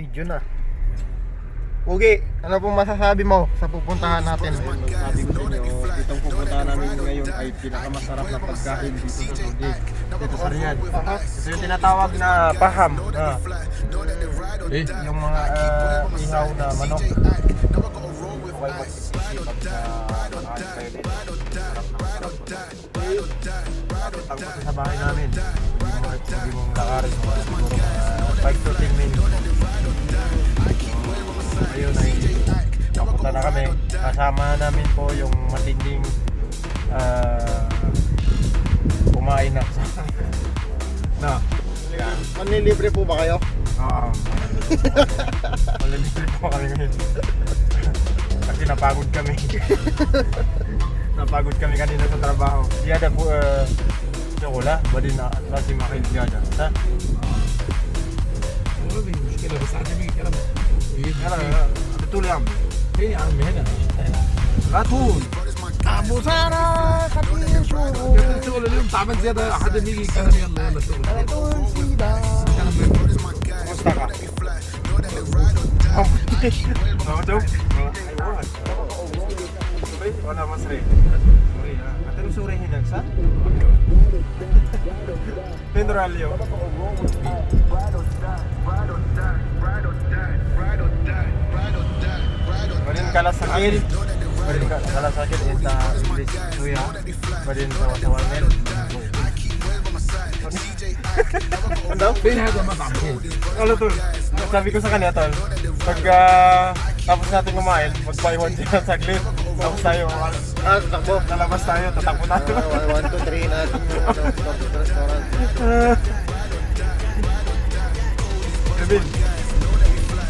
Video na. Ugi, ano pong masasabi mo sa pupuntahan natin? Sabi ko sa inyo, itong pupuntahan namin ngayon ay pinakamasarap na pagkain dito sa Saudi. Dito sa Riyadh. Ito yung tinatawag na Faham. Yung mga ihaw na manok. Okay, mag-isip pagka makain kayo dito. Sarap. Tapos sa bahay namin. Hindi mong lakarin mo. Siguro mga 5 to 10 minutes. Ayun ay papunta na kami. Kasama namin po yung matinding kumain na. Manlilibre po ba kayo? Oo. Manlilibre po kami ngayon. Kasi napagod kami. Napagod kami kanina sa trabaho. Ziyada po chokola. Badin na kasi makil ziyada. Ha? مشكلة بس عندي كلام Betul ya? هي يا عمي هنا Ratun. ابو سارة خليني اشوف الشغل اليوم تعبان زيادة حد يجي يتكلم يلا شغل Mustaka. Wala mas rin. Katulong suri hinag sa? Pendoralyo. Badin kalasakil. Badin kalasakil ita English suya. Badin sawa-sawanel. Ano? فين هذا المطعم فين؟ Ano tol? Sabi ko sa kanya tol, pag tapos natin kumain, mag-buy-one siya saglit. Tapos tayo, tatakbo. Lalabas tayo, tatakbo tayo. 1, 2, 3 natin yung restaurant. David,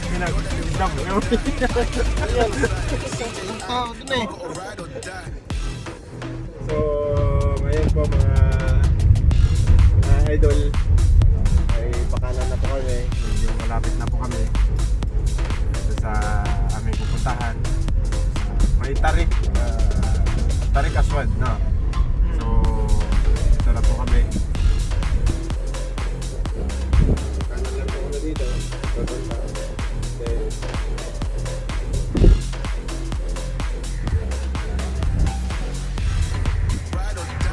pinag-dam. Ito na eh. So, ngayon po mga idol, ay pakanan na po kami. Yung malapit na po kami dito sa aming pupuntahan. May tarik aswad na. So, ito na po kami. Kanan lang po kami dito.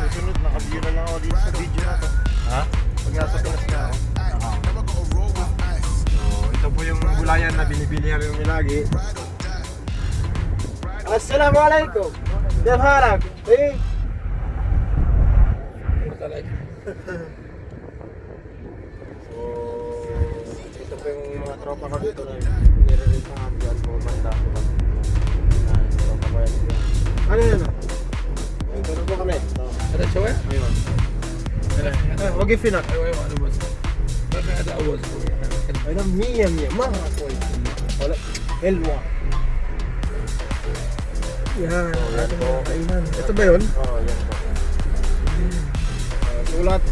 Sunod, naka-view na lang ako dito sa video na to. Ha? Pag nasa Pinas na ako. So, ito po yung gulayan na binibili namin lagi. Assalamualaikum. Kayf halak? Eh? So, ito po yung mga tropa ko dito na nire-rate ng dyan po banda. Tropa ko yan. Ano yan? Ito na po kami. هذا شوي؟ Ayun. وقف هنا. ايوه ايوه انا بس هذا اول أنا 100 مرة كويس. ولا حلوة. Yan. Ito ba yun? Oo, yan po. Sulat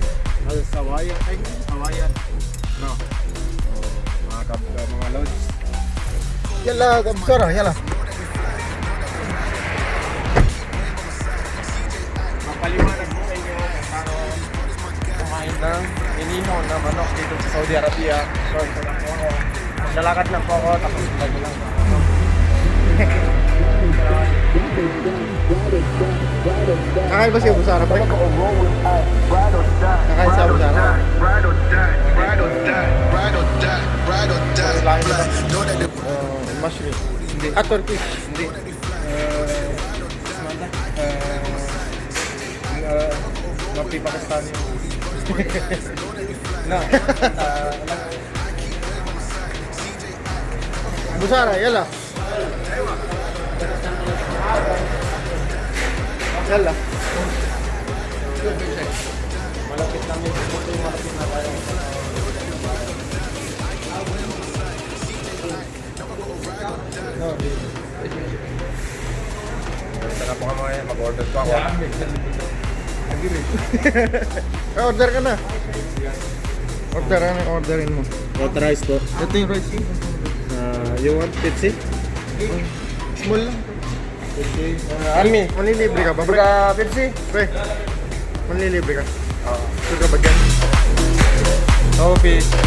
Al-Sawayan. Ay, Sawayan. No. Mga lods. Yala, Kabsa, yala. Mapaliwanag mo sa inyo kung paano kumain ng inino na manok dito sa Saudi Arabia. So, ito lang po ako. Maglalakad lang po ako, tapos lagi lang po ako. Kakain ba siya Busara? Kakain sa Busara? Mushroom? Hindi. Turkish? Hindi. Mapi Pakistani. No. Busara, yala. Yala. Malapit namin. Malapit na tayo. No, sana po ka mga mag-order po ako. Order ka na. Orderin mo. What rice po? Ito yung rice. You want Pepsi? Small lang. Pepsi. Almi, manlilibre ka ba? Pepsi? Pre, manlilibre ka? Oo. Sure ka ba dyan? Oo, Pepsi.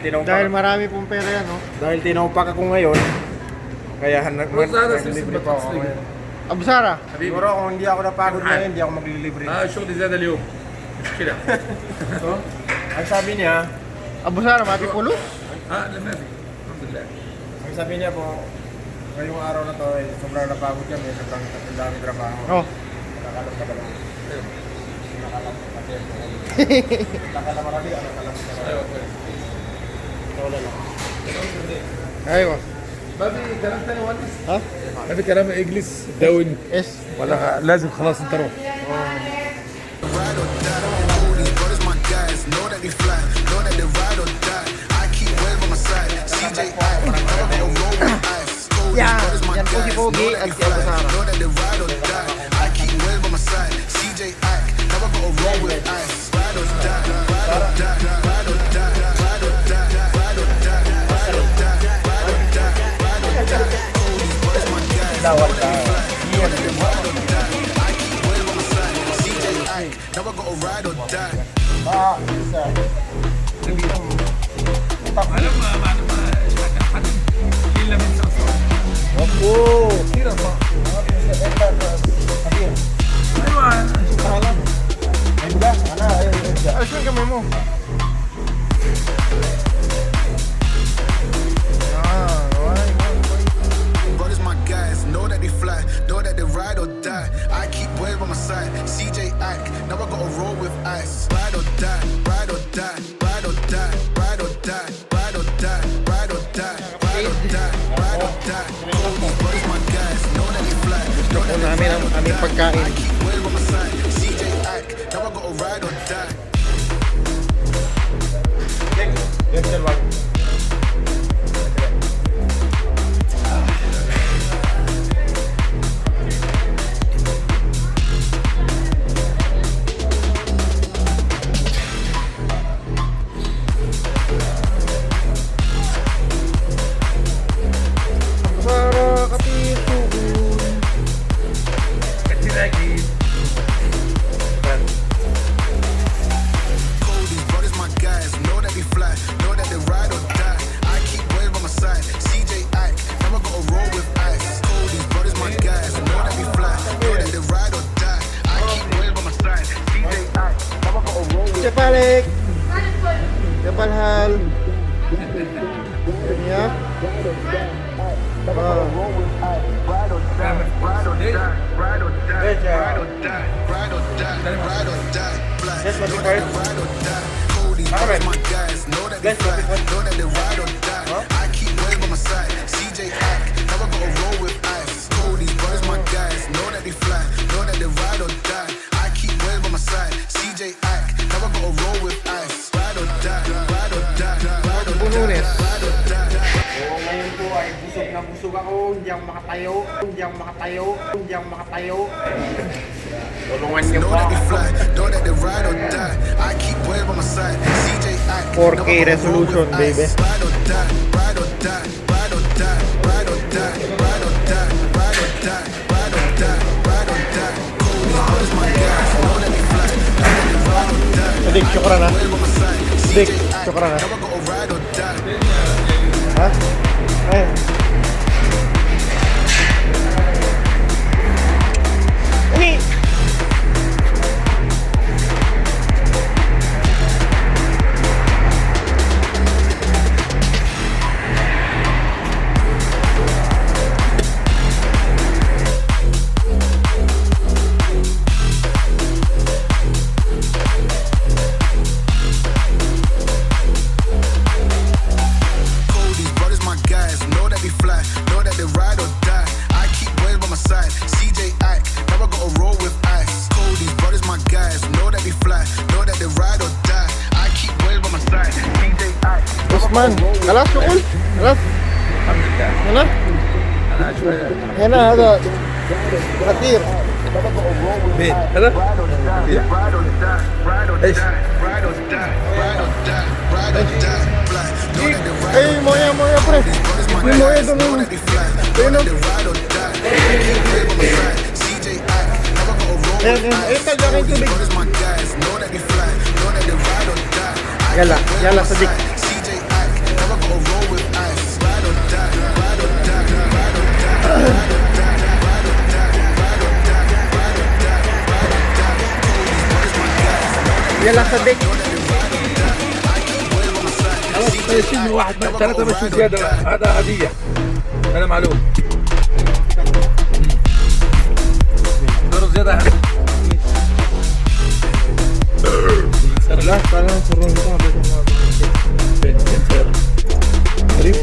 Dahil marami pong pera yan, no? Dahil tinaupak ako ngayon, kaya naglibre pa ako ngayon. Abu Sara, Siguro kung hindi ako napagod ngayon, hindi ako maglilibre. الشغل زاد اليوم مشكلة So, ang sabi niya, Abu Sara, mati pulos? لا ما في الحمد لله ang sabi niya po, ngayong araw na to, sobrang napagod kami, sobrang dami trabaho. Oh. Nakakalap ka ba lang? Nakakalap ka kasi. Nakakalap marami, nakakalap ka ba? Wala lang. Aywa. ما في كلام ثاني مهندس ها؟ ما في كلام اجلس داون Yes. ولا لازم خلاص انت روح Ride or die. All these brothers my guys, know that they fly, know that they ride or die. I keep wave on my side. CJ I never gonna roll with ice. All these Yeah, brothers my yan po si guys, Pogi know that at they si Abu fly, Sara. know that they ride or die. I keep wave on my side. CJ I never gonna roll with ice. Ride or die, ride or die, ride or die, ride or die, ride or die, ride or die, ride or die, ride or die. All these brothers my guys, know that they fly, know that they ride or die. I keep wave on my side. CJ I never gonna ride or die. Isa. انا ما حد الا من صار Opo. كثير صار ايوه Enda, ana, enda. Alis yung kamay mo. Brothers, my guys, know that they fly, know that they ride or die. I keep wave on my side. CJ Ike, never gotta roll with ice. Ride or die, ride or die, ride or die, ride or die, ride or die, ride or die, ride or die, ride or die. All these brothers, my guys, know that they fly, know that they namin ang aming pagkain. I keep wave on my side. CJ Ike, never gotta ride or die. Yes, sir, wag. Abu Sara, katituon. كثير اكيد Cold, these brothers, my guys, know that they fly, know that they ride or die. I keep wave on my side. CJ Ike, never gonna roll with ice. Cold, these brothers, my guys, know that they fly, know that they ride or die. I keep wave on my side. CJ Ike, never gonna roll with Cepalik. Cepalhal. Ya. Yes, what you first? Brothers, my guys, know that they fly, know that they ride or die. I keep wave on my side. CJ Ike, never gonna roll with ice. Cold, these brothers, my guys, know that they fly, know that they ride or die. I keep wave on my side. CJ Ike, never gonna roll with ice. Ride or die, ride or die, ride or die, Bununes. ride or die. So, ngayon po ay busog na busog ako, hindi ako makatayo, hindi ako makatayo, hindi ako makatayo. Tulungan niyo Know po that they ako. fly, know that they ride or die. I keep wave on my side. CJ Ike, 4K never gonna roll resolution, with baby. ice. Ride or die, ride or die, ride or die, ride or die, ride or die, ride or die, ride or die, ride or die. Cold, these brothers, my guys, know that they fly, know that they ride or die. Dik, syukran ha. Wave on my side. Dik, CJ Ike, syukran ha. never gonna ride or die. Ha? Eh. Ini. Cold, these brothers, my guys, know that they fly, know that they ride or die. I keep wave on my side. CJ Ike, never gonna roll with ice. Cold, these brothers, my guys, know that they fly, know that they ride or die. I keep wave on my side. CJ Ike. Usman, kalas syukul. Kalas. الحمد لله Yana. انا شوي Yana hada. Katir. مين هذا؟ Ride or die, ride or die, ride or ايش؟ die, ride or die, ride or die, ride or die. Fly, know that they ride Eh, moya pre. These brothers, my Yung moya guys, doon. know that they fly, know that they ride or die. I keep wave on my side. CJ Ike, never gonna roll Ayan, with ayan. ice. Ayun, tagyan yung These tubig. brothers, my guys, know that they fly, know that they ride or die. I Yala, keep wave yala on my sa dik. side. CJ Ike, يلا صدق. خلاص يشيل واحد من ثلاثة مشوا زيادة، هذا هدية، هذا معلوم. دور زيادة. لا تعالى نصرون فين سير؟ قريب.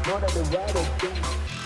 Know that the ride or die.